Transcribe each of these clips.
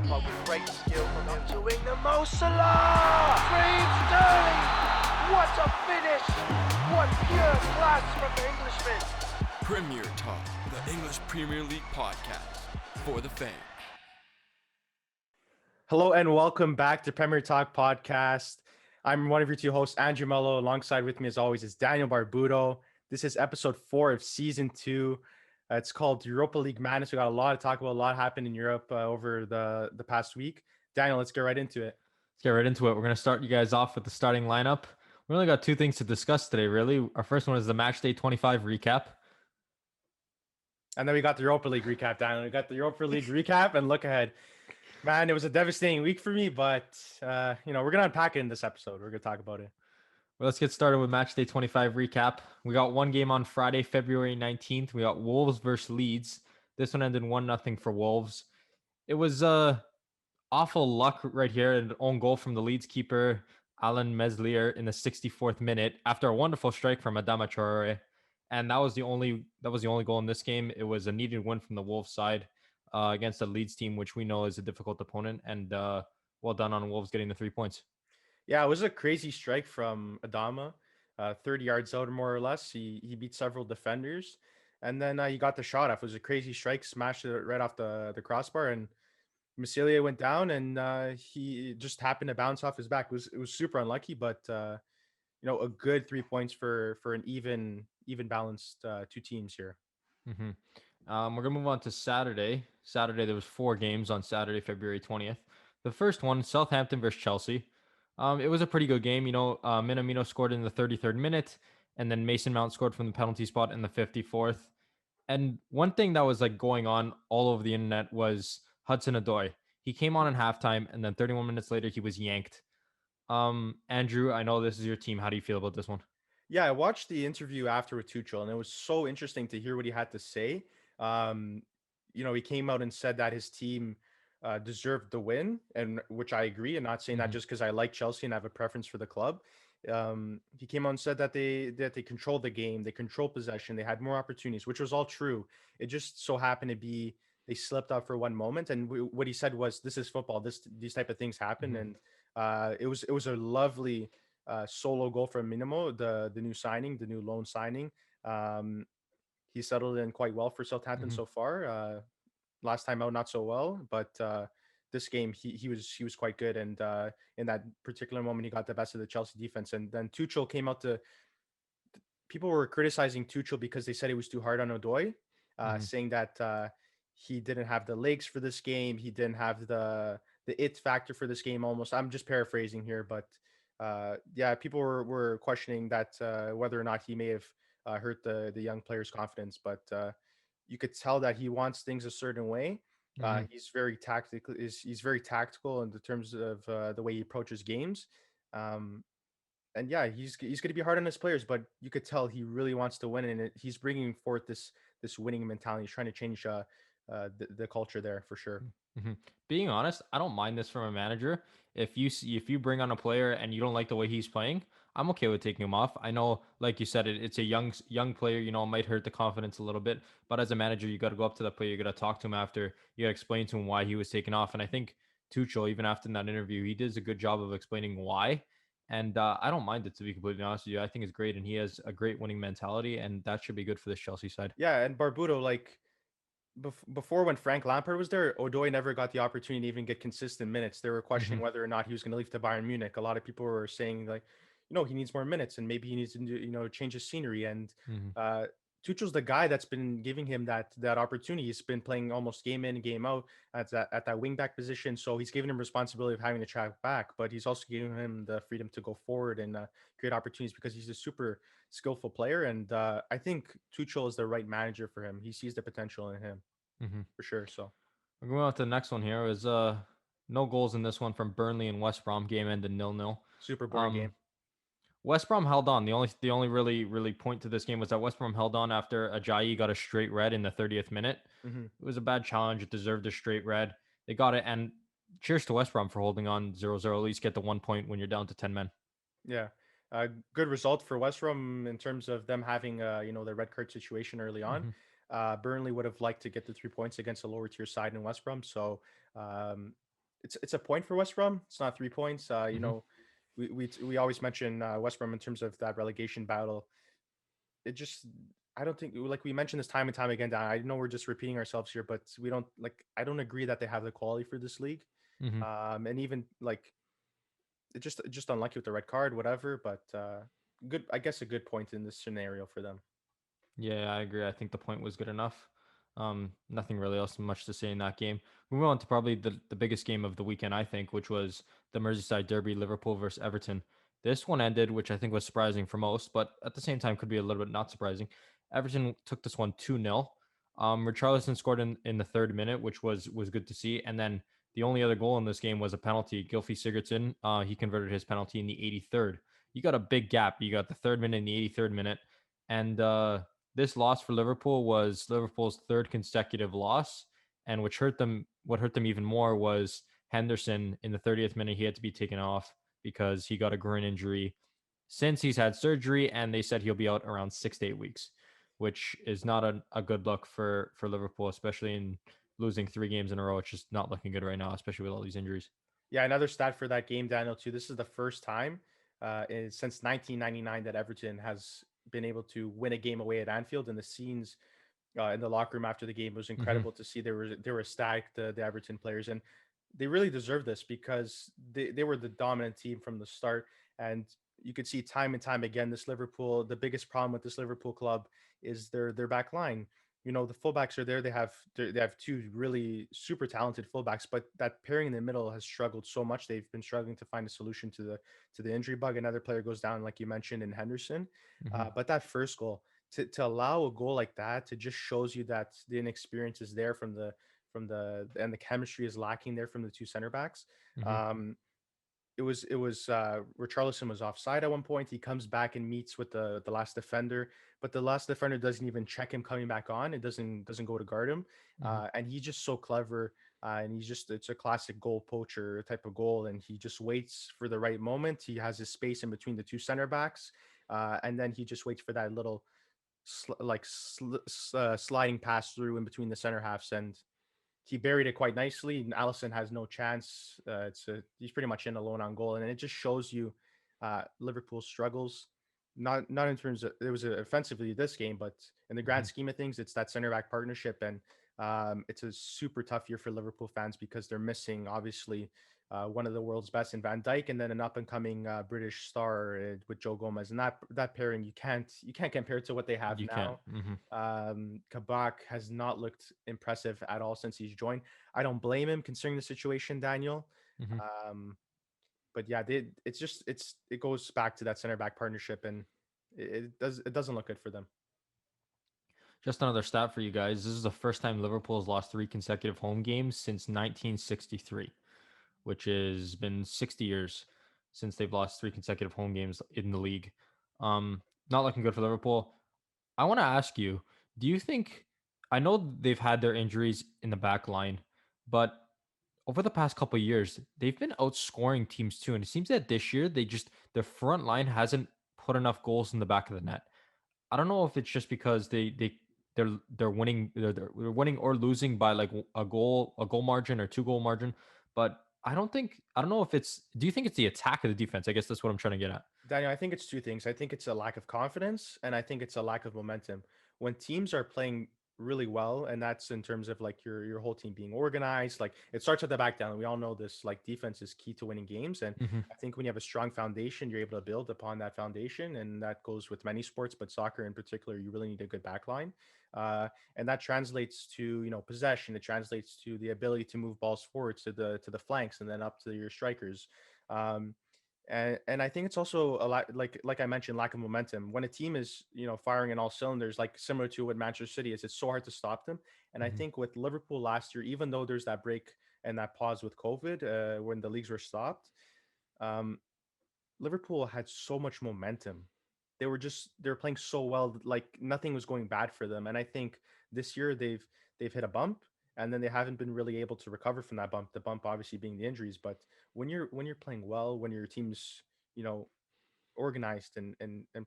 but with great skill from him. Doing the Mo Salah! Raheem Sterling! What a finish! What pure class from the Englishman! Premier Talk, the English Premier League podcast for the fans. Hello and welcome back to Premier Talk podcast. I'm one of your two hosts, Andrew Melo. Alongside with me, as always, is Daniel Barbuto. This is episode 4 of season 2. It's called Europa League Madness. We got a lot to talk about. A lot happened in Europe over the past week. Daniel, let's get right into it. We're going to start you guys off with the starting lineup. We only got 2 things to discuss today, really. Our first one is the match day 25 recap. And then we got the Europa League recap, Daniel. We got the Europa League recap and look ahead. Man, it was a devastating week for me, but, we're going to unpack it in this episode. We're going to talk about it. Well, let's get started with match day 25 recap. We got one game on Friday, February 19th. We got Wolves versus Leeds. This one ended 1-0 for Wolves. It was awful luck right here. An own goal from the Leeds keeper, Alan Meslier, in the 64th minute after a wonderful strike from Adama Traore. And that was the only goal in this game. It was a needed win from the Wolves side against the Leeds team, which we know is a difficult opponent. And well done on Wolves getting the 3 points. Yeah, it was a crazy strike from Adama, 30 yards out more or less. He beat several defenders, and then he got the shot off. It was a crazy strike, smashed it right off the crossbar, and Massilia went down, and he just happened to bounce off his back. It was super unlucky, but a good 3 points for an even balanced 2 teams here. Mm-hmm. We're gonna move on to Saturday. There was 4 games on Saturday, February 20th. The first one, Southampton versus Chelsea. It was a pretty good game. Minamino scored in the 33rd minute, and then Mason Mount scored from the penalty spot in the 54th. And one thing that was going on all over the internet was Hudson-Odoi. He came on in halftime, and then 31 minutes later, he was yanked. Andrew, I know this is your team. How do you feel about this one? Yeah, I watched the interview after with Tuchel, and it was so interesting to hear what he had to say. He came out and said that his team deserved the win, and which I agree. And not saying that just because I like Chelsea and have a preference for the club. He came out and said that they controlled the game, they controlled possession, they had more opportunities, which was all true. It just so happened to be they slipped up for one moment, and what he said was, "This is football. These type of things happen." And it was a lovely solo goal from Minimo, the new signing, the new loan signing. He settled in quite well for Southampton so far. Last time out, not so well, but this game he was quite good, and in that particular moment, he got the best of the Chelsea defense. And then Tuchel came out people were criticizing Tuchel because they said he was too hard on Odoi, saying that he didn't have the legs for this game, he didn't have the it factor for this game. Almost, I'm just paraphrasing here, but people were questioning that whether or not he may have hurt the young player's confidence, but you could tell that he wants things a certain way. He's very tactical. He's very tactical in the terms of the way he approaches games. And yeah, he's going to be hard on his players, but you could tell he really wants to win, and he's bringing forth this winning mentality. He's trying to change the culture there for sure. Mm-hmm. Being honest, I don't mind this from a manager. If you bring on a player and you don't like the way he's playing, I'm okay with taking him off. I know, like you said, it's a young player. It might hurt the confidence a little bit. But as a manager, you got to go up to that player. You got to talk to him after. You got to explain to him why he was taken off. And I think Tuchel, even after that interview, he does a good job of explaining why. And I don't mind it, to be completely honest with you. I think it's great, and he has a great winning mentality, and that should be good for this Chelsea side. Yeah, and Barbuto, before, when Frank Lampard was there, Odoi never got the opportunity to even get consistent minutes. They were questioning whether or not he was going to leave to Bayern Munich. A lot of people were saying he needs more minutes and maybe he needs to change his scenery. And Tuchel's the guy that's been giving him that opportunity. He's been playing almost game in, game out at that wing back position. So he's given him responsibility of having to track back, but he's also giving him the freedom to go forward and create opportunities because he's a super skillful player. And I think Tuchel is the right manager for him. He sees the potential in him for sure. So we're going on to the next one here. Is no goals in this one from Burnley and West Brom. Game ended 0-0. Super boring game. West Brom held on. The only really point to this game was that West Brom held on after Ajayi got a straight red in the 30th minute. It was a bad challenge. It deserved a straight red. They got it, and cheers to West Brom for holding on 0-0. At least get the 1 point when you're down to 10 men. Yeah. Good result for West Brom in terms of them having the red card situation early on. Burnley would have liked to get the 3 points against a lower tier side in West Brom. So it's a point for West Brom. It's not 3 points. You Hmm. know, we always mention West Brom in terms of that relegation battle. It just I don't think like we mentioned this time and time again. Dan, I know we're just repeating ourselves here, but we don't like. I don't agree that they have the quality for this league. Hmm. And even like just unlucky with the red card, whatever. But good, I guess a good point in this scenario for them. Yeah, I agree. I think the point was good enough. Nothing really else much to say in that game. We move on to probably the biggest game of the weekend, I think, which was the Merseyside Derby, Liverpool versus Everton. This one ended, which I think was surprising for most, but at the same time could be a little bit not surprising. Everton took this one 2-0. Richarlison scored in the third minute, which was good to see. And then the only other goal in this game was a penalty. Gylfi Sigurdsson, he converted his penalty in the 83rd. You got a big gap. You got the third minute and the 83rd minute. And this loss for Liverpool was Liverpool's third consecutive loss, and what hurt them even more was Henderson in the 30th minute. He had to be taken off because he got a groin injury since he's had surgery, and they said he'll be out around 6 to 8 weeks, which is not a good look for Liverpool, especially in losing 3 games in a row. It's just not looking good right now, especially with all these injuries. Yeah, another stat for that game, Daniel. Too. This is the first time since 1999 that Everton has been able to win a game away at Anfield, and the scenes in the locker room after the game was Hmm. incredible to see. They were stacked, the Everton players, and they really deserve this because they were the dominant team from the start. And you could see time and time again this Liverpool. The biggest problem with this Liverpool club is their back line. You know, the fullbacks are there. They have two really super talented fullbacks, but that pairing in the middle has struggled so much. They've been struggling to find a solution to the injury bug. Another player goes down, like you mentioned, in Henderson. Hmm. But that first goal, to allow a goal like that, to just shows you that the inexperience is there and the chemistry is lacking there from the two center backs. Hmm. Um, it was Richarlison was offside at one point. He comes back and meets with the last defender, but the last defender doesn't even check him coming back on. It doesn't go to guard him, Hmm. and he's just so clever. And it's a classic goal poacher type of goal, and he just waits for the right moment. He has his space in between the two center backs, and then he just waits for that little sliding pass through in between the center halves, and he buried it quite nicely. And Allison has no chance. He's pretty much in alone on goal, and it just shows you Liverpool's struggles. Not in terms of it was offensively this game, but in the grand Hmm. scheme of things, it's that center back partnership, and it's a super tough year for Liverpool fans because they're missing obviously one of the world's best in Van Dijk, and then an up and coming British star with Joe Gomez, and that pairing you can't compare it to what they have You can't. now. Hmm. Kabak has not looked impressive at all since he's joined. I don't blame him considering the situation, Daniel. Hmm. Um, but yeah, it goes back to that center back partnership, and it doesn't look good for them. Just another stat for you guys. This is the first time Liverpool has lost 3 consecutive home games since 1963, which has been 60 years since they've lost 3 consecutive home games in the league. Um, Not looking good for Liverpool. I want to ask you, do you think, I know they've had their injuries in the back line, but over the past couple of years, they've been outscoring teams too. And it seems that this year, their front line hasn't put enough goals in the back of the net. I don't know if it's just because they're winning they're winning or losing by like a goal margin or 2 goal margin, but I don't know if it's do you think it's the attack or the defense? I guess that's what I'm trying to get at. Daniel, I think it's two things. I think it's a lack of confidence, and I think it's a lack of momentum. When teams are playing really well, and that's in terms of like your whole team being organized, like it starts at the back down. We all know this. Like defense is key to winning games, and Hmm. I think when you have a strong foundation, you're able to build upon that foundation, and that goes with many sports, but soccer in particular, you really need a good back line. And that translates to possession. It translates to the ability to move balls forward to the flanks and then up to your strikers. Um, and I think it's also a lot like I mentioned, lack of momentum. When a team is firing in all cylinders, like similar to what Manchester City is, it's so hard to stop them. And I Hmm. think with Liverpool last year, even though there's that break and that pause with COVID when the leagues were stopped, um, Liverpool had so much momentum. They were playing so well, like nothing was going bad for them. And I think this year they've hit a bump, and then they haven't been really able to recover from that bump. The bump obviously being the injuries, but when you're playing well, when your team's you know organized and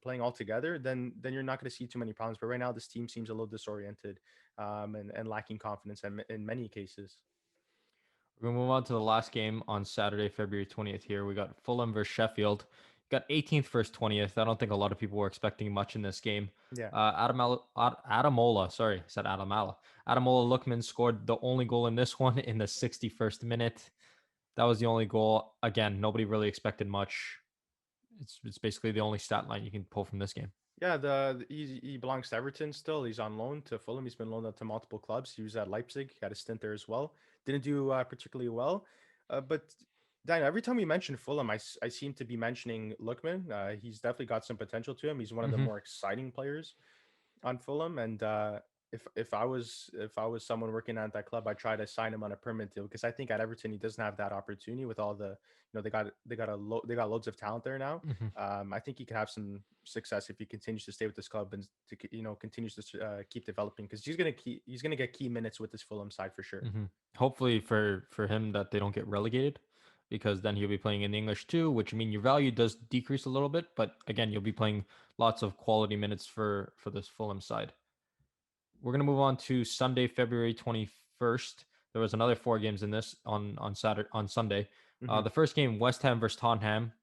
playing all together, then you're not going to see too many problems. But right now, this team seems a little disoriented, and lacking confidence in many cases. We're gonna move on to the last game on Saturday, February 20th. Here we got Fulham versus Sheffield. Got 18th versus 20th. I don't think a lot of people were expecting much in this game. Yeah. Adamola, sorry, I said Adamala. Adamola Lookman scored the only goal in this one in the 61st minute. That was the only goal. Again, nobody really expected much. It's basically the only stat line you can pull from this game. Yeah, he belongs to Everton still. He's on loan to Fulham. He's been loaned out to multiple clubs. He was at Leipzig, had a stint there as well. Didn't do particularly well, but Daniel, every time we mention Fulham, I seem to be mentioning Lookman. He's definitely got some potential to him. He's one of the Mm-hmm. more exciting players on Fulham, and if I was someone working at that club, I'd try to sign him on a permanent deal because I think at Everton he doesn't have that opportunity with all the they got loads of talent there now. Mm-hmm. I think he could have some success if he continues to stay with this club and continues to keep developing because he's gonna get key minutes with this Fulham side for sure. Mm-hmm. Hopefully for him that they don't get relegated, because then he'll be playing in the English too, which mean your value does decrease a little bit. But again, you'll be playing lots of quality minutes for this Fulham side. We're gonna move on to Sunday, February 21st. There was another 4 games in this on Sunday. Mhm. The first game, West Ham versus Tottenham.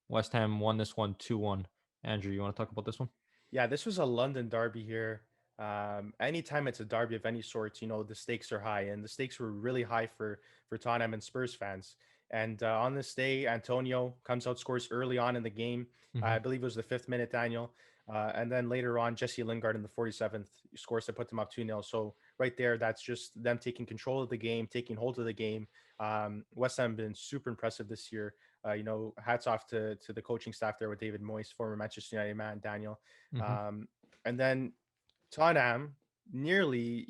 West Ham won this one 2-1. Andrew, you want to talk about this one? Yeah, this was a London derby here. Anytime it's a derby of any sort, the stakes are high, and the stakes were really high for Tottenham and Spurs fans. And on this day, Antonio comes out, scores early on in the game. Mm-hmm. I believe it was the 5th minute, Daniel. And then later on, Jesse Lingard in the 47th scores to put them up 2-0. So right there, that's just them taking control of the game, taking hold of the game. West Ham been super impressive this year. Hats off to the coaching staff there with David Moyes, former Manchester United man, Daniel. Mm-hmm. And then Tottenham nearly,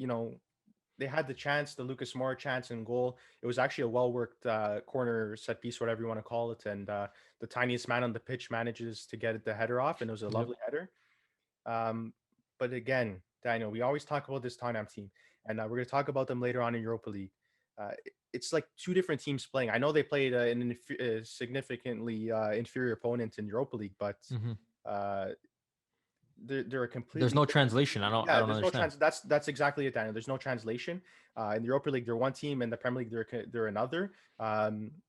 they had the chance, the Lucas Moura chance in goal. It was actually a well-worked corner set piece, whatever you want to call it. And the tiniest man on the pitch manages to get the header off, and it was a Yep. lovely header. But again, Daniel, we always talk about this Tottenham team, and we're going to talk about them later on in Europa League. It's like two different teams playing. I know they played an significantly inferior opponent in Europa League, but Mm-hmm. uh, they're a completely There's no different translation. I team. don't. I Yeah, don't there's no understand. that's exactly it, Daniel. There's no translation. In the Europa League, they're one team. In the Premier League, they're another.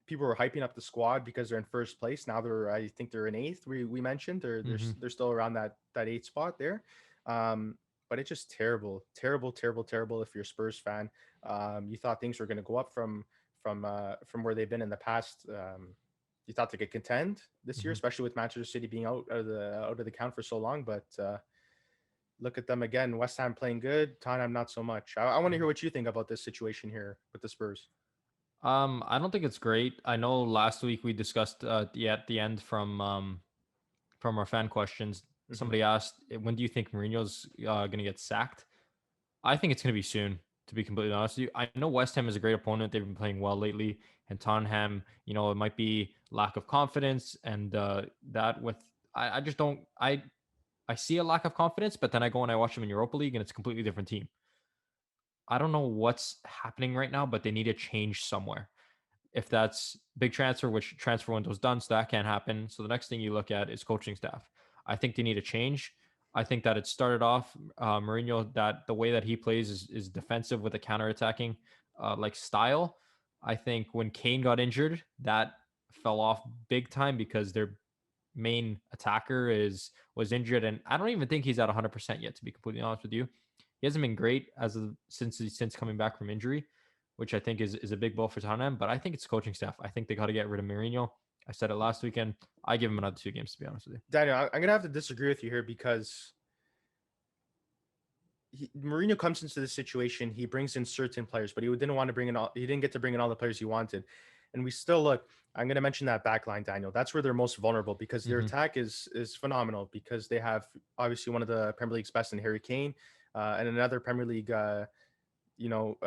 People were hyping up the squad because they're in first place. Now I think they're in eighth. We mentioned Mm-hmm. they're still around that eighth spot there. But it's just terrible, terrible, terrible, terrible. If you're a Spurs fan, you thought things were going to go up from where they've been in the past. You thought they could contend this year, Mm-hmm. especially with Manchester City being out of the count for so long. But look at them again. West Ham playing good, Tottenham not so much. I want to hear what you think about this situation here with the Spurs. I don't think it's great. I know last week we discussed at the end from our fan questions. Mhm. Somebody asked, when do you think Mourinho's going to get sacked? I think it's going to be soon, to be completely honest with you. I know West Ham is a great opponent. They've been playing well lately. And Tottenham, it might be lack of confidence. And that with, I just don't, I see a lack of confidence, but then I go and I watch them in Europa League and it's a completely different team. I don't know what's happening right now, but they need to change somewhere. If that's big transfer, which transfer window's done, so that can't happen. So the next thing you look at is coaching staff. I think they need a change. I think that it started off Mourinho, that the way that he plays is defensive with a counterattacking like style. I think when Kane got injured, that fell off big time because their main attacker was injured, and I don't even think he's at 100% yet. To be completely honest with you, he hasn't been great since coming back from injury, which I think is a big blow for Tottenham. But I think it's coaching staff. I think they got to get rid of Mourinho. I said it last weekend. I give him another 2 games, to be honest with you. Daniel, I'm gonna have to disagree with you here because Mourinho comes into this situation. He brings in certain players, but he didn't want to bring in all. He didn't get to bring in all the players he wanted, and we still look. I'm going to mention that back line, Daniel. That's where they're most vulnerable because their Mhm. attack is phenomenal because they have obviously one of the Premier League's best in Harry Kane, and another Premier League, you know,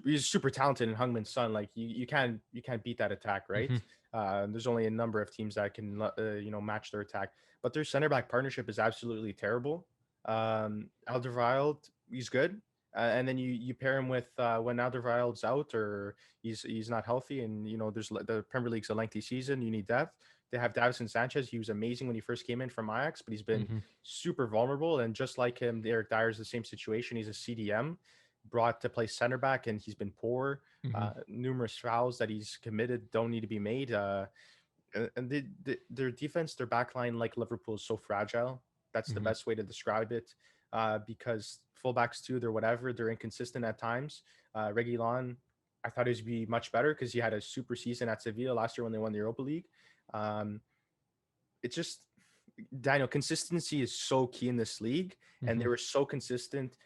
he's super talented in Hungman's son. Like you can't beat that attack, right? Mhm. There's only a number of teams that can match their attack, but their center back partnership is absolutely terrible. Alderweireld, he's good. And then you pair him with when Alderweireld's out or he's not healthy, and there's the Premier League's a lengthy season. You need depth. They have Davison Sanchez. He was amazing when he first came in from Ajax, but he's been Mhm. super vulnerable. And just like him, Eric Dyer's the same situation. He's a CDM, brought to play center back, and he's been poor. Mhm. Numerous fouls that he's committed don't need to be made. And their defense, their back line, like Liverpool, is so fragile. That's the Mhm. best way to describe it. Because fullbacks too, they're whatever. They're inconsistent at times. Reguilon, I thought he would be much better because he had a super season at Sevilla last year when they won the Europa League. Um, it's just Daniel, consistency is so key in this league, and they Mhm. were so consistent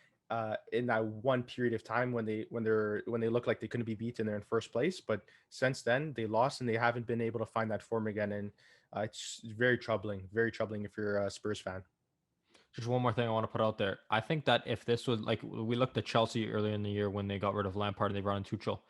in that one period of time when they look like they couldn't be beaten. They're in first place, but since then they lost and they haven't been able to find that form again. And it's very troubling if you're a Spurs fan. Just one more thing I want to put out there. I think that if this was like we looked at Chelsea earlier in the year when they got rid of Lampard and they brought in Tuchel,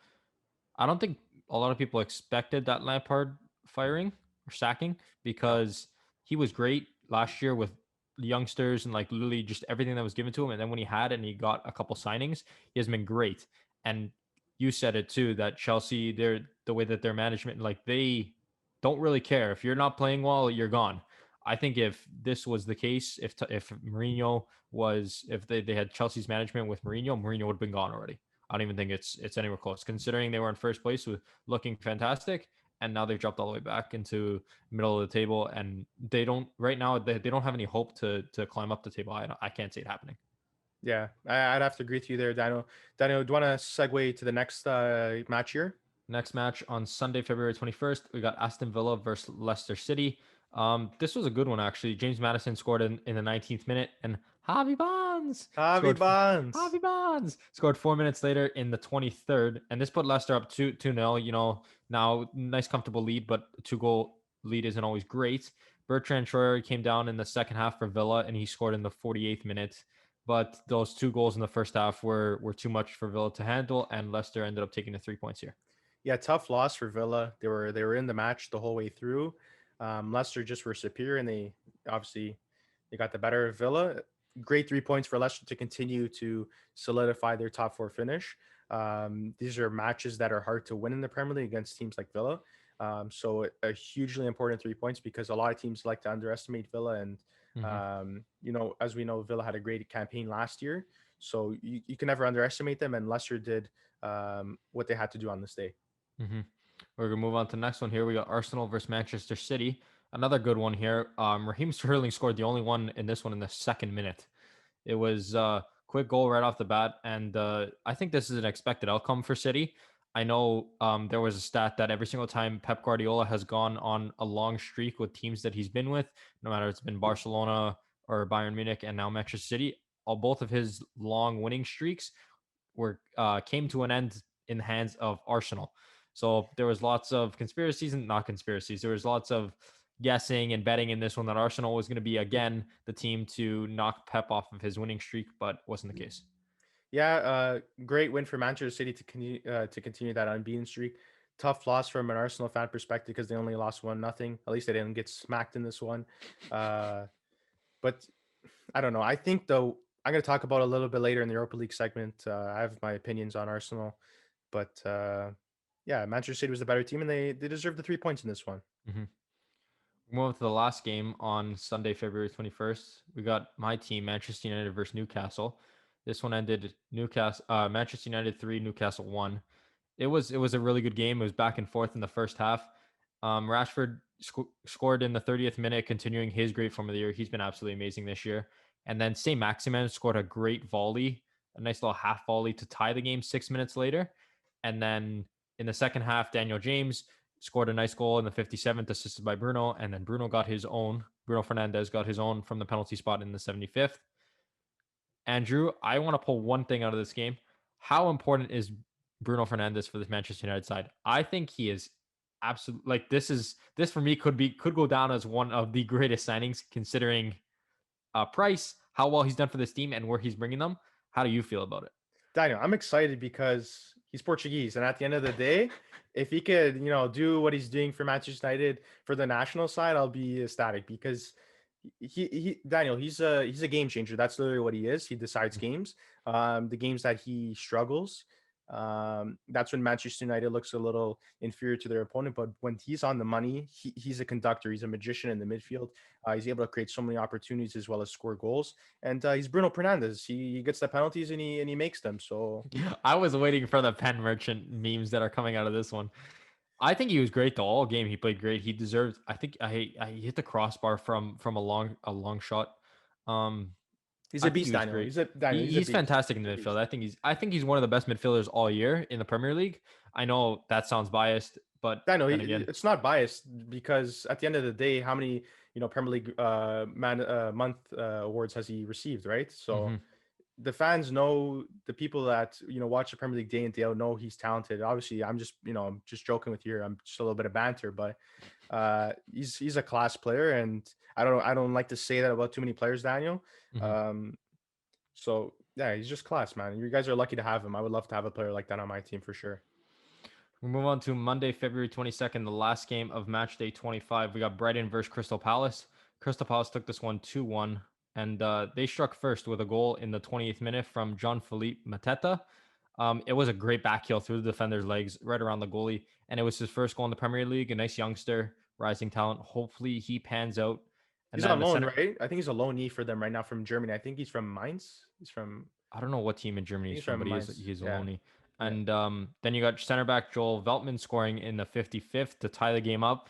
I don't think a lot of people expected that Lampard firing or sacking No, because he was great last year with the youngsters and like literally just everything that was given to him. And then when he had it and he got a couple signings, he has been great. And you said it too that Chelsea, they're the way that their management, like they don't really care. If you're not playing well, you're gone. I think if this was the case, if Mourinho was, if they had Chelsea's management with Mourinho, Mourinho would have been gone already. I don't even think it's anywhere close, considering they were in first place with looking fantastic, and now they've dropped all the way back into middle of the table, and they don't right now they don't have any hope to climb up the table. I can't see it happening. yeah, I'd have to agree with you there, Daniel. Daniel, do you want to segue to the next match here? Next match on Sunday, February 21st, we got Aston Villa versus Leicester City. This was a good one, actually. James Madison scored in the 19th minute, and Javi Bonds Javi scored. Bonds. Javi Bonds scored 4 minutes later in the 23rd, and this put Leicester up 2-0. Now nice comfortable lead, but a 2-goal lead isn't always great. Bertrand Traore came down in the second half for Villa, and he scored in the 48th minute. But those 2 goals in the first half were too much for Villa to handle, and Leicester ended up taking the 3 points here. Yeah, tough loss for Villa. They were in the match the whole way through. Leicester just were superior, and obviously they got the better of Villa. Great 3 points for Leicester to continue to solidify their top four finish. These are matches that are hard to win in the Premier League against teams like Villa. So a hugely important 3 points because a lot of teams like to underestimate Villa. And, Mm-hmm. as we know, Villa had a great campaign last year. So you can never underestimate them. And Leicester did what they had to do on this day. Mm-hmm. We're gonna move on to the next one here. We got Arsenal versus Manchester City. Another good one here. Raheem Sterling scored the only one in this one in the second minute. It was a quick goal right off the bat, and I think this is an expected outcome for City. I know there was a stat that every single time Pep Guardiola has gone on a long streak with teams that he's been with, no matter it's been Barcelona or Bayern Munich and now Manchester City, all both of his long winning streaks were came to an end in the hands of Arsenal. So there was lots of conspiracies and not conspiracies. There was lots of guessing and betting in this one that Arsenal was going to be again the team to knock Pep off of his winning streak, but wasn't the case. Yeah, great win for Manchester City to continue that unbeaten streak. Tough loss from an Arsenal fan perspective because they only lost 1-0. At least they didn't get smacked in this one. Uh, but I don't know. I think though I'm going to talk about it a little bit later in the Europa League segment. I have my opinions on Arsenal, but yeah, Manchester City was the better team and they deserve the 3 points in this one. Mm-hmm. Move on to the last game on Sunday, February 21st. We got my team, Manchester United versus Newcastle. This one ended Manchester United 3, Newcastle 1. It was a really good game. It was back and forth in the first half. Rashford scored in the 30th minute, continuing his great form of the year. He's been absolutely amazing this year. And then Saint Maximin scored a great volley, a nice little half volley to tie the game 6 minutes later. And then in the second half, Daniel James scored a nice goal in the 57th, assisted by Bruno. And then Bruno Fernandes got his own from the penalty spot in the 75th. Andrew, I want to pull one thing out of this game. How important is Bruno Fernandes for this Manchester United side? I think he is absolutely like this for me could go down as one of the greatest signings considering price, how well he's done for this team, and where he's bringing them. How do you feel about it? Daniel, I'm excited because he's Portuguese, and at the end of the day, if he could, do what he's doing for Manchester United for the national side, I'll be ecstatic because Daniel, he's a game changer. That's literally what he is. He decides games. The games that he struggles, That's when Manchester United looks a little inferior to their opponent. But when he's on the money, he's a conductor. He's a magician in the midfield. He's able to create so many opportunities as well as score goals. And he's Bruno Fernandes. He gets the penalties and he makes them. So I was waiting for the pen merchant memes that are coming out of this one. I think he was great the all game. He played great. He deserved. I think I hit the crossbar from a long shot. Um, he's I a think beast, he was Daniel. great. Daniel. He's a He's beast. fantastic in He's the a midfield. beast. I think he's one of the best midfielders all year in the Premier League. I know that sounds biased, but Daniel, then again, it's not biased because at the end of the day, how many Premier League month awards has he received, right? So mhm. the fans know, the people that watch the Premier League day in day out know he's talented. Obviously, I'm just joking with you. I'm just a little bit of banter, but he's a class player, and I don't like to say that about too many players, Daniel. Mhm. Um, so yeah, he's just class, man. You guys are lucky to have him. I would love to have a player like that on my team for sure. We move on to Monday, February 22nd, the last game of match day 25. We got Brighton versus Crystal Palace. Crystal Palace took this one 2-1, and they struck first with a goal in the 28th minute from Jean-Philippe Mateta. It was a great back heel through the defender's legs, right around the goalie, and it was his first goal in the Premier League. A nice youngster, rising talent. Hopefully, he pans out. And He's then on the loan, center. right? I think he's a loanee for them right now from Germany. I think he's from Mainz. I don't know what team in I Germany think he's he's from, from but Mainz. he's a Yeah, loanee. yeah. And then you got center back Joel Veltman scoring in the 55th to tie the game up.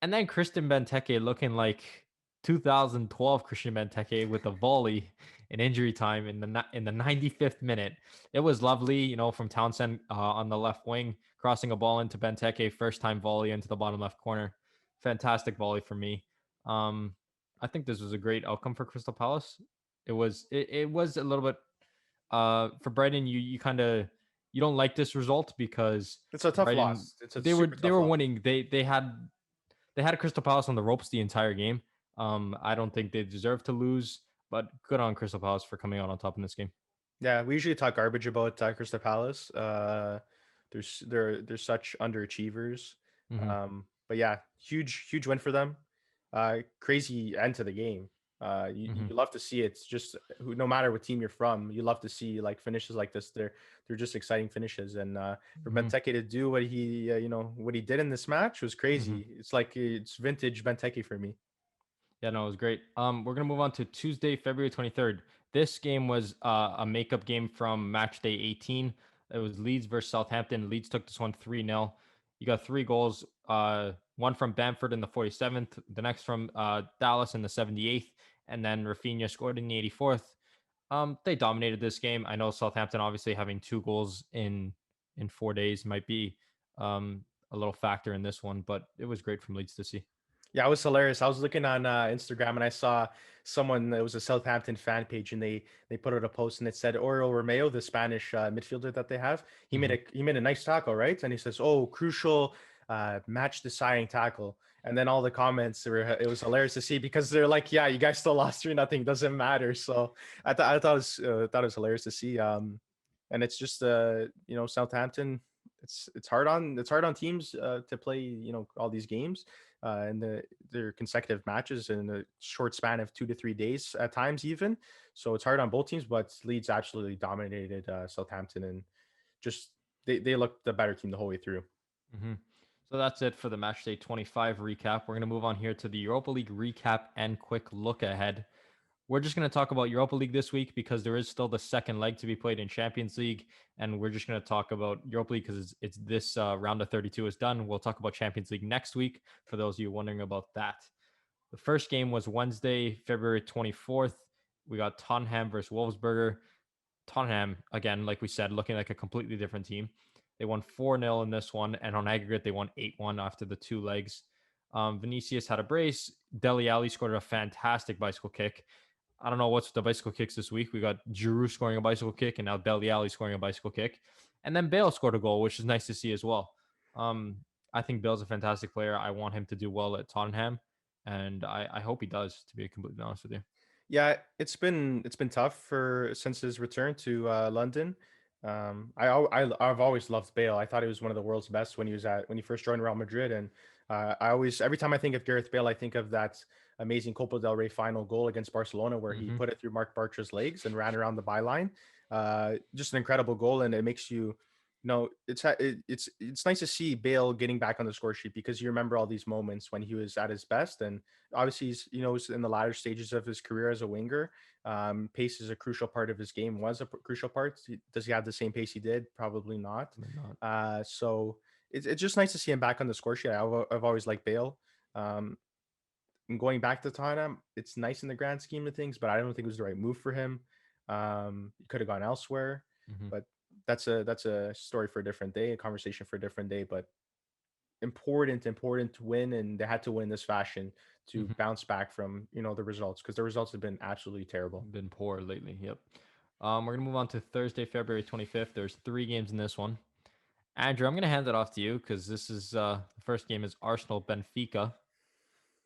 And then Kristen Benteke looking like 2012 Kristen Benteke with a volley in injury time in the 95th minute. It was lovely, from Townsend on the left wing, crossing a ball into Benteke, first time volley into the bottom left corner. Fantastic volley for me. Um, I think this was a great outcome for Crystal Palace. It was a little bit for Brighton. You kind of you don't like this result because It's a tough Brighton loss. It's a they were super they tough were loss. winning. They had Crystal Palace on the ropes the entire game. I don't think they deserve to lose, but good on Crystal Palace for coming out on top in this game. Yeah, we usually talk garbage about Crystal Palace. They're such underachievers. Hmm. But yeah, huge win for them. Crazy end to the game. You Hmm. love to see it. It's just no matter what team you're from, you love to see like finishes like this. They're just exciting finishes. And for Hmm. Benteke to do what he did in this match was Hmm. crazy. It's like it's vintage Benteke for me. Yeah, no, it was great. We're gonna move on to Tuesday, February 23rd. This game was a makeup game from match day 18. It was Leeds versus Southampton. Leeds took this one 3-0. You got three goals, one from Bamford in the 47th, the next from Dallas in the 78th, and then Rafinha scored in the 84th. They dominated this game. I know Southampton obviously having two goals in 4 days might be a little factor in this one, but it was great from Leeds to see. Yeah, it was hilarious. I was looking on Instagram and I saw someone that was a Southampton fan page, and they put out a post and it said Oriol Romeo, the Spanish midfielder that they have, Mhm. he made a nice tackle, right? And he says, "Oh, crucial match deciding tackle." And then all the comments were, it was hilarious to see because they're like, "Yeah, you guys still lost 3-0, doesn't matter." So I thought it was hilarious to see. And it's just Southampton. It's hard on teams to play all these games in their consecutive matches in a short span of 2 to 3 days at times even. So it's hard on both teams, but Leeds absolutely dominated Southampton, and just they looked the better team the whole way through. Hmm. So that's it for the match day 25 recap. We're going to move on here to the Europa League recap and quick look ahead. We're just going to talk about Europa League this week because there is still the second leg to be played in Champions League. And we're just going to talk about Europa League because it's this round of 32 is done. We'll talk about Champions League next week for those of you wondering about that. The first game was Wednesday, February 24th. We got Tottenham versus Wolfsburger. Tottenham, again, like we said, looking like a completely different team. They won 4-0 in this one, and on aggregate, they won 8-1 after the two legs. Vinicius had a brace. Dele Alli scored a fantastic bicycle kick. I don't know what's with the bicycle kicks this week. We got Giroud scoring a bicycle kick, and now Dele Alli scoring a bicycle kick. And then Bale scored a goal, which is nice to see as well. Um, I think Bale's a fantastic player. I want him to do well at Tottenham, and I hope he does, to be completely honest with you. Yeah, it's been tough for since his return to London. I've always loved Bale. I thought he was one of the world's best when he first joined Real Madrid, and I always every time I think of Gareth Bale, I think of that amazing Copa del Rey final goal against Barcelona where he Hmm. put it through Mark Bartra's legs and ran around the byline. Just an incredible goal, and it makes you no, it's nice to see Bale getting back on the score sheet because you remember all these moments when he was at his best, and obviously he's in the latter stages of his career as a winger. Pace is a crucial part of his game. Was a crucial part. Does he have the same pace he did? Probably not. Probably not. So it's just nice to see him back on the score sheet. I've always liked Bale. Um, and going back to Tottenham, it's nice in the grand scheme of things, but I don't think it was the right move for him. He could have gone elsewhere, Mhm. but that's a story for a different day, a conversation for a different day. But important to win, and they had to win this fashion to Mhm. bounce back from the results because the results have been absolutely terrible. Been poor lately. Yep. We're gonna move on to Thursday, February 25th. There's 3 games in this one. Andrew, I'm gonna hand it off to you because this is the first game is Arsenal Benfica.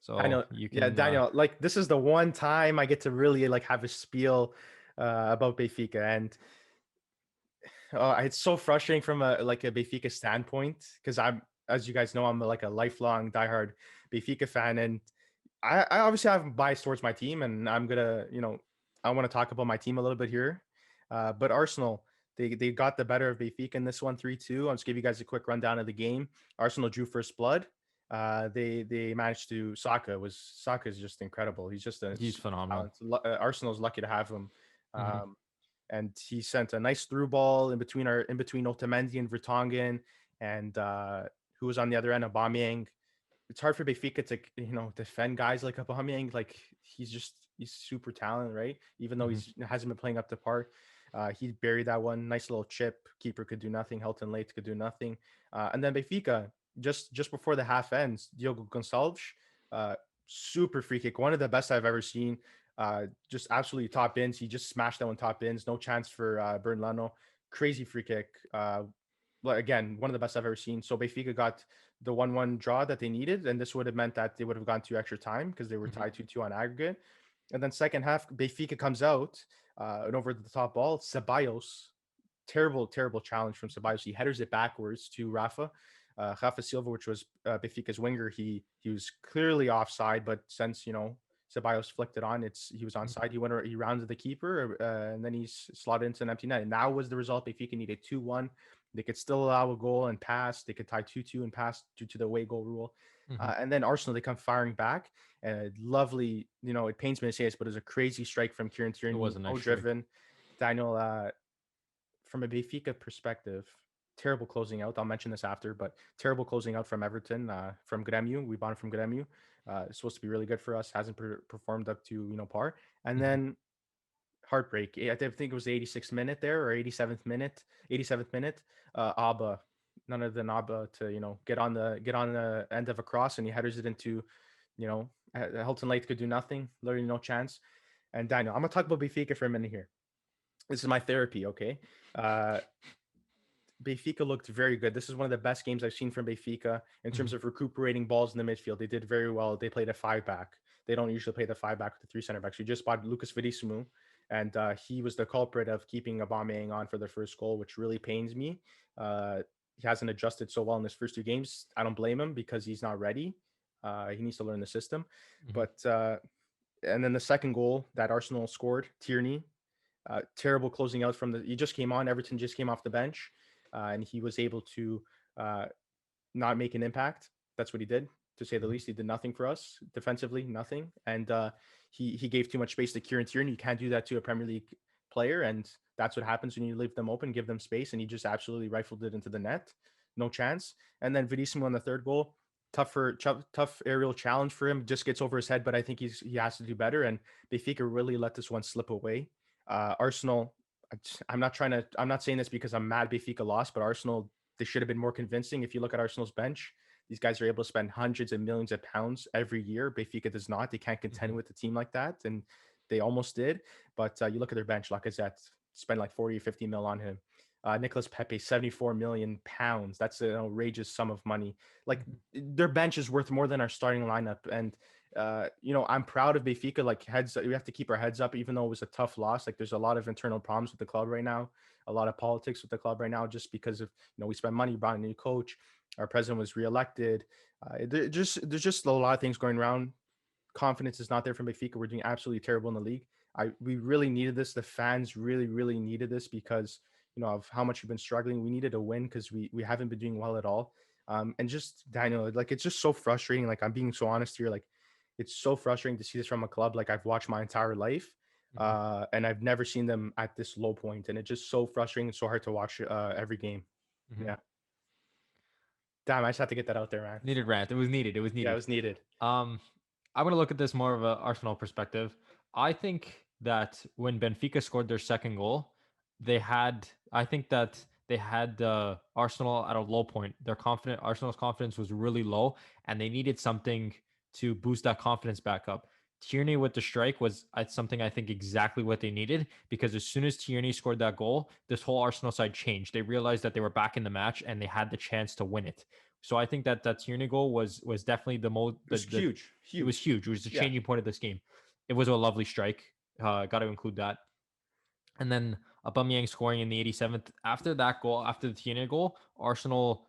So Daniel, you yeah, can Daniel, like this is the one time I get to really like have a spiel about Benfica, and it's so frustrating from a Benfica standpoint because as you guys know, I'm like a lifelong diehard Benfica fan, and I obviously have bias towards my team, and I'm gonna, I want to talk about my team a little bit here. But Arsenal, they got the better of Benfica in this one, 3-2. I'll just give you guys a quick rundown of the game. Arsenal drew first blood. They managed to Saka is just incredible. He's just a he's super phenomenal. talent. Arsenal's lucky to have him. Hmm. Um, and he sent a nice through ball in between Otamendi and Vertonghen, and who was on the other end, Aubameyang. It's hard for Benfica to defend guys like Aubameyang. Like he's super talented, right? Even though Hmm. he's hasn't been playing up to par. He buried that one. Nice little chip. Keeper could do nothing. Helton Late could do nothing. And then Benfica, just before the half ends, Diogo Gonçalves, uh, super free kick. One of the best I've ever seen. Just absolutely top ins. He just smashed that one top ins. No chance for Bern Leno. Crazy free kick. But again, one of the best I've ever seen. So Benfica got the 1-1 draw that they needed, and this would have meant that they would have gone to extra time because they were Hmm. tied 2-2 on aggregate. And then second half, Benfica comes out, and over the top ball, Ceballos, terrible challenge from Ceballos. He headers it backwards to Rafa Silva, which was Benfica's winger. He was clearly offside, but since Ceballos flicked it on, he was onside. He rounded the keeper, and then he slotted into an empty net. And that was the result. Benfica needed 2-1. They could still allow a goal and pass. They could tie 2-2 and pass due to the away goal rule. Hmm. And then Arsenal, they come firing back. Lovely, it pains me to say this, but it was a crazy strike from Kieran It Tierney, was a nice no strike. driven. Daniel, from a Benfica perspective, terrible closing out. I'll mention this after, but terrible closing out from Everton, from Grêmio. We bought him from Grêmio. It's supposed to be really good for us. Hasn't performed up to par. And Hmm. then heartbreak. I think it was the 86th minute there or 87th minute. 87th minute. Abba, none other than Abba to get on the end of a cross, and he headers it into Hilton Lake could do nothing. Literally no chance. And Daniel, I'm gonna talk about Benfica for a minute here. This is my therapy, okay? Uh, Benfica looked very good. This is one of the best games I've seen from Benfica in Hmm. terms of recuperating balls in the midfield. They did very well. They played a five back. They don't usually play the five back with the three center backs. We just bought Lucas Verissimo, and he was the culprit of keeping Aubameyang on for the first goal, which really pains me. He hasn't adjusted so well in his first 2 games. I don't blame him because he's not ready. He needs to learn the system. Hmm. But and then the second goal that Arsenal scored, Tierney, terrible closing out from he just came on. Everton just came off the bench, and he was able to uh, not make an impact. That's what he did, to say the Hmm. least. He did nothing for us defensively, nothing, and he gave too much space to Kieran Tierney. You can't do that to a Premier League player, and that's what happens when you leave them open, give them space, and he just absolutely rifled it into the net. No chance. And then Verissimo on the third goal. Tough aerial challenge for him. Just gets over his head, but I think he has to do better. And Benfica really let this one slip away. Arsenal, I'm not saying this because I'm mad Benfica lost, but Arsenal, they should have been more convincing. If you look at Arsenal's bench, these guys are able to spend hundreds of millions of pounds every year. Benfica does not. They can't Hmm. contend with a team like that, and they almost did. But you look at their bench, Lacazette spent like 40 or 50 mil on him. Nicholas Pepe, 74 million pounds. That's an outrageous sum of money. Like Hmm. their bench is worth more than our starting lineup. And I'm proud of Benfica. Like we have to keep our heads up, even though it was a tough loss. Like there's a lot of internal problems with the club right now, a lot of politics with the club right now, just because of we spent money, brought a new coach, our president was reelected. There's just a lot of things going around. Confidence is not there from Benfica. We're doing absolutely terrible in the league. We really needed this. The fans really needed this because of how much we've been struggling. We needed a win because we haven't been doing well at all. And just Daniel, like it's just so frustrating. Like I'm being so honest here. Like it's so frustrating to see this from a club like I've watched my entire life, Mhm. and I've never seen them at this low point. And it's just so frustrating and so hard to watch every game. Mhm. Yeah, damn, I just had to get that out there, man. Needed rant. It was needed. It was Yeah, it needed. was needed. Um, I'm gonna look at this more of a Arsenal perspective. I think that when Benfica scored their second goal, I think that they had Arsenal at a low point. Arsenal's confidence was really low, and they needed something to boost that confidence back up. Tierney with the strike was something I think exactly what they needed, because as soon as Tierney scored that goal, this whole Arsenal side changed. They realized that they were back in the match and they had the chance to win it. So I think that Tierney goal was definitely the most. It was huge, It was huge. huge. It was the Yeah. changing point of this game. It was a lovely strike. Got to include that. And then Aubameyang scoring in the 87th. After that goal, after the Tierney goal, Arsenal.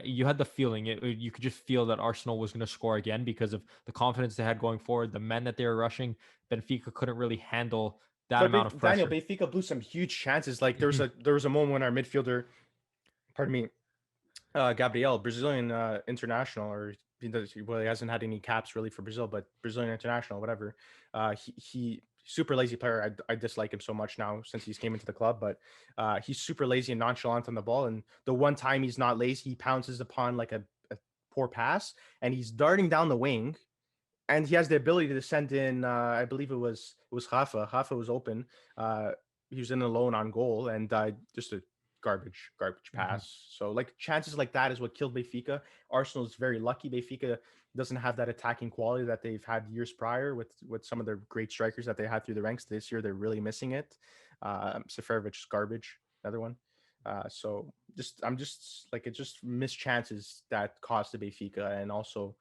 You had the feeling you could just feel that Arsenal was going to score again because of the confidence they had going forward, the men that they were rushing. Benfica couldn't really handle that But amount of Daniel, pressure. Benfica blew some huge chances. Like there was Mhm. a moment when our midfielder, pardon me, Gabriel, Brazilian international, or he hasn't had any caps really for Brazil, but Brazilian international, whatever. He super lazy player. I dislike him so much now since he's came into the club, but he's super lazy and nonchalant on the ball. And the one time he's not lazy, he pounces upon like a poor pass, and he's darting down the wing, and he has the ability to send in. I believe it was Rafa. Rafa was open. Uh, he was in alone on goal, and just a garbage Mhm. pass. So like chances like that is what killed Benfica. Arsenal is very lucky. Benfica doesn't have that attacking quality that they've had years prior with some of their great strikers that they had through the ranks. This year they're really missing it. Seferovic is garbage. Another one. So I'm just like it's just missed chances that cost the Benfica, and also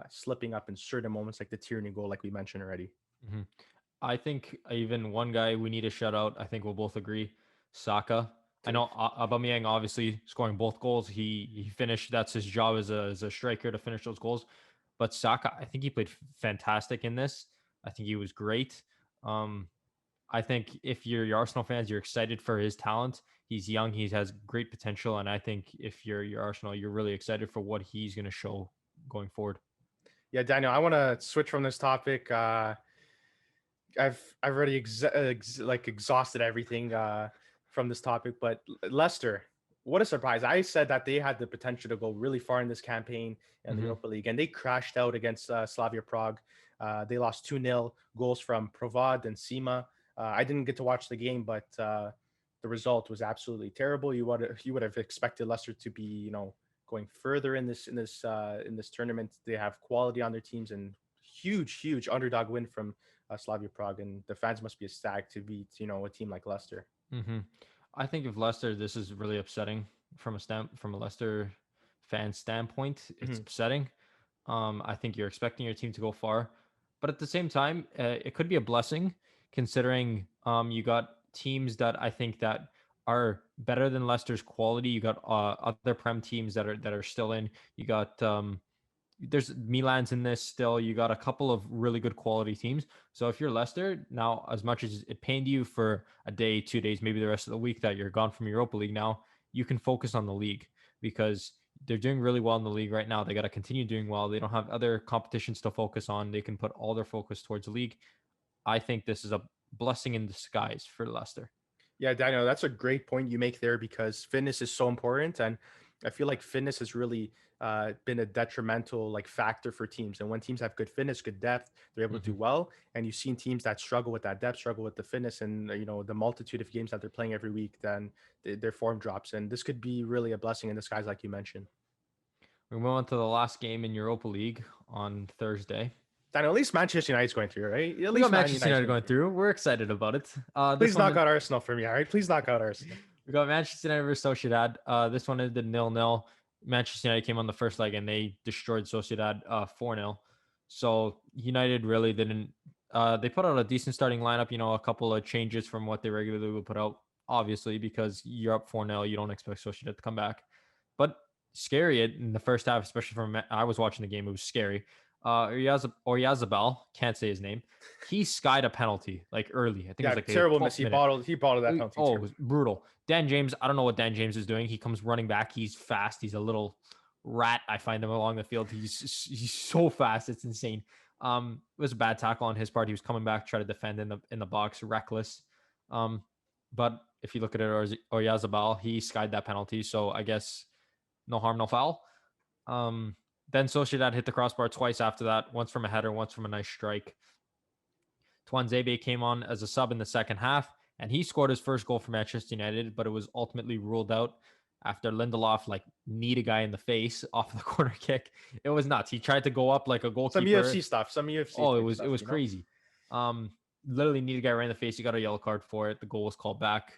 slipping up in certain moments like the Tierney goal, like we mentioned already. Mhm. I think even one guy we need to shout out. I think we'll both agree, Saka. I know Aubameyang obviously scoring both goals. He finished. That's his job as a striker, to finish those goals. But Saka, I think he played fantastic in this. I think he was great. Um, I think if you're your Arsenal fans, you're excited for his talent. He's young. He has great potential, and I think if you're your Arsenal, you're really excited for what he's going to show going forward. Yeah, Daniel, I want to switch from this topic. I've already like exhausted everything from this topic, but Leicester, what a surprise! I said that they had the potential to go really far in this campaign in the Mhm. Europa League, and they crashed out against Slavia Prague. They lost 2-0, goals from Provad and Sima. I didn't get to watch the game, but the result was absolutely terrible. You would have expected Leicester to be going further in this tournament. They have quality on their teams, and huge underdog win from Slavia Prague, and the fans must be ecstatic to beat a team like Leicester. Hmm. I think if Leicester, this is really upsetting from a Leicester fan standpoint. It's Mhm. upsetting. I think you're expecting your team to go far, but at the same time, it could be a blessing considering you got teams that I think that are better than Leicester's quality. You got other Prem teams that are still in. You got there's Milan's in this still. You got a couple of really good quality teams. So if you're Leicester now, as much as it pained you for a day, 2 days, maybe the rest of the week that you're gone from Europa League, now you can focus on the league because they're doing really well in the league right now. They got to continue doing well. They don't have other competitions to focus on. They can put all their focus towards the league. I think this is a blessing in disguise for Leicester. Yeah, Daniel, that's a great point you make there because fitness is so important, and I feel like fitness has really been a detrimental like factor for teams. And when teams have good fitness, good depth, they're able to do Hmm. well. And you've seen teams that struggle with that depth, struggle with the fitness, and the multitude of games that they're playing every week, then their form drops. And this could be really a blessing in disguise, like you mentioned. We move on to the last game in Europa League on Thursday. Daniel, at least Manchester United's going through, right? At We got least Man Manchester United's United going going through. through. We're excited about it. This Please one knock out Arsenal for me, all right? Please knock out Arsenal. we got Manchester United versus Sociedad. This one ended 0-0. Manchester United came on the first leg and they destroyed Sociedad 4-0. So United really didn't. They put out a decent starting lineup. A couple of changes from what they regularly would put out. Obviously, because you're up 4-0, you don't expect Sociedad to come back. But scary in the first half, especially from I was watching the game. It was scary. Oyarzabal, can't say his name. He skied a penalty like early. I think it was like terrible the miss. 12th He minute. bottled that penalty. Oh, it was brutal. Dan James, I don't know what Dan James is doing. He comes running back. He's fast. He's a little rat. I find him along the field. He's so fast. It's insane. It was a bad tackle on his part. He was coming back, try to defend in the box, reckless. But if you look at it, Oyarzabal, he skied that penalty. So I guess no harm, no foul. Then Sociedad hit the crossbar twice after that, once from a header, once from a nice strike. Tuanzebe came on as a sub in the second half, and he scored his first goal for Manchester United, but it was ultimately ruled out after Lindelof kneed a guy in the face off the corner kick. It was nuts. He tried to go up like a goalkeeper. Some UFC stuff. Oh, it was crazy. Literally kneed a guy right in the face. He got a yellow card for it. The goal was called back.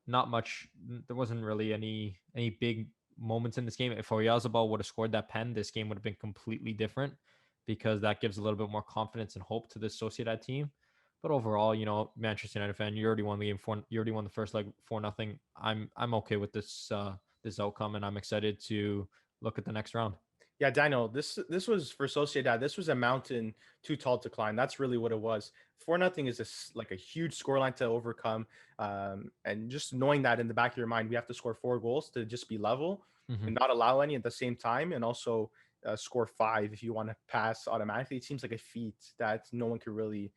Not much. There wasn't really any big moments in this game. If Oyarzabal would have scored that pen, this game would have been completely different, because that gives a little bit more confidence and hope to this Sociedad team. But overall, Manchester United fan, you already won the game you already won the first leg 4-0. I'm okay with this this outcome, and I'm excited to look at the next round. Yeah, Daniel, this was for Sociedad. This was a mountain too tall to climb. That's really what it was. 4-0 is a huge scoreline to overcome. And just knowing that in the back of your mind, we have to score 4 goals to just be level and not allow any at the same time, and also score 5 if you want to pass automatically. It seems like a feat that no one could really,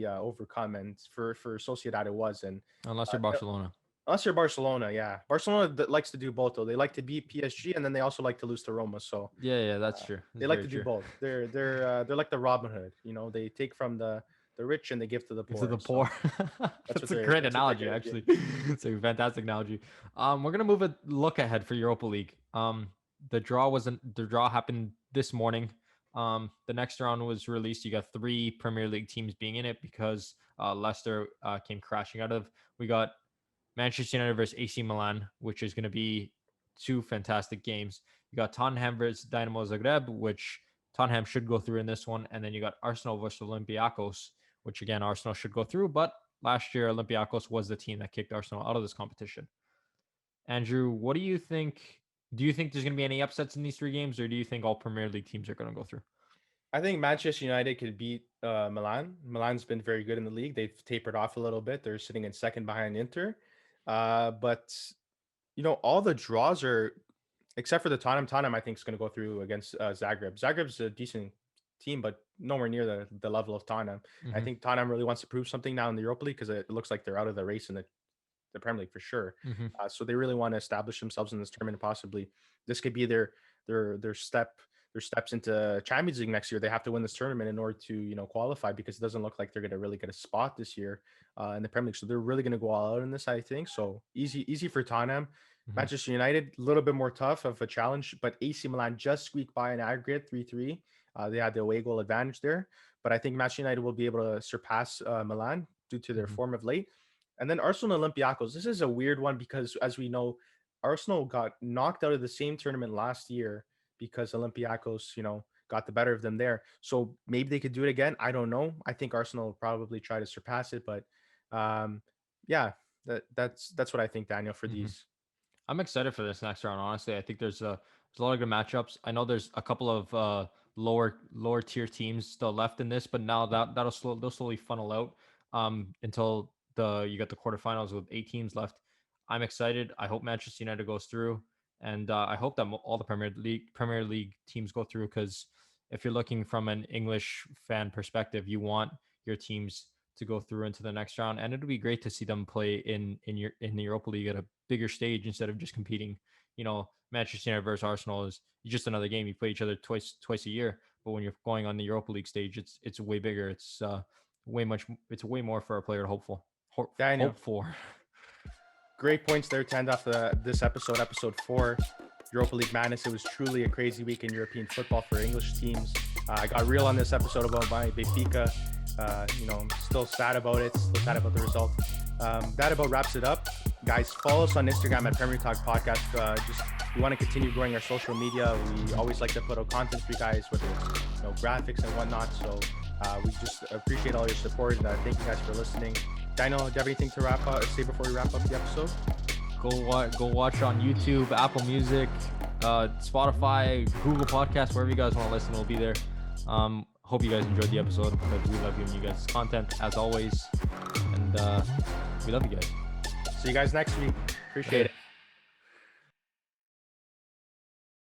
overcome. And for Sociedad, it was. And unless you're Barcelona. Unless you're Barcelona, yeah. Barcelona likes to do both, though. They like to beat PSG, and then they also like to lose to Roma. So yeah, that's true. They like to do both. They're like the Robin Hood. They take from the rich and they give to the poor. To the poor. So that's a great analogy, actually. It's a fantastic analogy. We're gonna move a look ahead for Europa League. The draw happened this morning. The next round was released. You got 3 Premier League teams being in it because Leicester came crashing out of. We got Manchester United versus AC Milan, which is going to be 2 fantastic games. You got Tottenham versus Dynamo Zagreb, which Tottenham should go through in this one. And then you got Arsenal versus Olympiakos, which again, Arsenal should go through. But last year, Olympiakos was the team that kicked Arsenal out of this competition. Andrew, what do you think? Do you think there's going to be any upsets in these 3 games, or do you think all Premier League teams are going to go through? I think Manchester United could beat Milan. Milan's been very good in the league. They've tapered off a little bit. They're sitting in second behind Inter. But all the draws are, except for the Tottenham, I think is going to go through against Zagreb. Zagreb's a decent team, but nowhere near the level of Tottenham. I think Tottenham really wants to prove something now in the Europa League, because it looks like they're out of the race in the Premier League for sure. So they really want to establish themselves in this tournament. Possibly this could be their steps into Champions League next year. They have to win this tournament in order to qualify, because it doesn't look like they're going to really get a spot this year in the Premier League. So they're really going to go all out in this, I think. So easy for Tottenham. Manchester United, a little bit more tough of a challenge, but AC Milan just squeaked by an aggregate 3-3. They had the away goal advantage there, but I think Manchester United will be able to surpass Milan due to their form of late. And then Arsenal and Olympiakos. This is a weird one, because as we know, Arsenal got knocked out of the same tournament last year because Olympiakos, got the better of them there. So maybe they could do it again. I don't know. I think Arsenal will probably try to surpass it, but that's what I think, Daniel, for these. I'm excited for this next round. Honestly, I think there's a lot of good matchups. I know there's a couple of lower tier teams still left in this, but now they'll slowly funnel out until you got the quarterfinals with 8 teams left. I'm excited. I hope Manchester United goes through, and I hope that all the Premier League teams go through, because if you're looking from an English fan perspective, you want your teams to go through into the next round, and it'll be great to see them play in the Europa League at a bigger stage instead of just competing. Manchester United versus Arsenal is just another game. You play each other twice a year, but when you're going on the Europa League stage, it's way bigger. It's way more for a player to hope for. Great points there to end off this episode 4, Europa League Madness. It was truly a crazy week in European football for English teams. I got real on this episode about my Benfica. I'm still sad about it, still sad about the result. That about wraps it up. Guys, follow us on Instagram at PremierTalk Podcast. We want to continue growing our social media. We always like to put out content for you guys, whether it's graphics and whatnot. So we just appreciate all your support, and thank you guys for listening. Daniel, do you have anything to say before we wrap up the episode? Go watch on YouTube, Apple Music, Spotify, Google Podcasts, wherever you guys want to listen, we'll be there. Hope you guys enjoyed the episode because we love giving you guys content as always. And we love you guys. See you guys next week. Appreciate it.